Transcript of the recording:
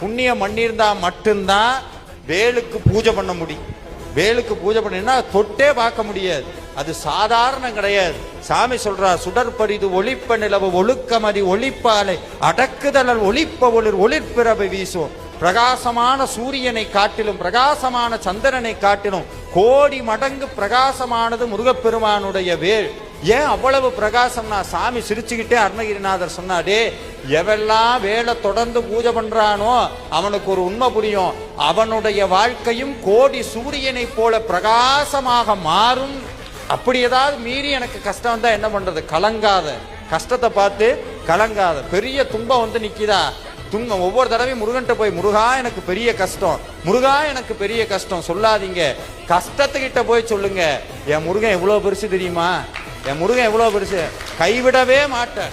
புண்ணியம் பண்ணியிருந்தா மட்டும்தான் வேலுக்கு பூஜை பண்ண முடியும். வேலுக்கு பூஜை பண்ணினா தொட்டே பார்க்க முடியாது, அது சாதாரணம் கிடையாது. சாமி சொல்றார், சுடற்பரிது ஒளிப்ப நிலவு ஒழுக்கமதி ஒளிப்பாலை அடக்குதலல் ஒளிப்ப ஒளிர் ஒளிர்பிறவை வீசும். பிரகாசமான சூரியனை காட்டிலும் பிரகாசமான சந்திரனை காட்டிலும் கோடி மடங்கு பிரகாசமானது முருகப்பெருமானுடைய வேல். ஏன் அவ்வளவு பிரகாசம்னா, சாமி சிரிச்சுக்கிட்டே அருணகிரிநாதர் சொன்னாடே, எவெல்லாம் வேலை தொடர்ந்து பூஜை பண்றானோ அவனுக்கு ஒரு உண்மை புரியும், அவனுடைய வாழ்க்கையும் கோடி சூரியனை போல பிரகாசமாக மாறும். அப்படி ஏதாவது மீறி எனக்கு கஷ்டம் வந்தா என்ன பண்றது? கலங்காத, கஷ்டத்தை பார்த்து கலங்காத. பெரிய துன்பம் வந்து நிக்குதா, துன்பம் ஒவ்வொரு தடவையும் முருகன்ட்ட போய், முருகா எனக்கு பெரிய கஷ்டம், முருகா எனக்கு பெரிய கஷ்டம் சொல்லாதீங்க. கஷ்டத்துக்கிட்ட போய் சொல்லுங்க, என் முருகன் எவ்வளவு பெருசு தெரியுமா, என் முருகன் எவ்வளவு பெருசு, கைவிடவே மாட்டேன்.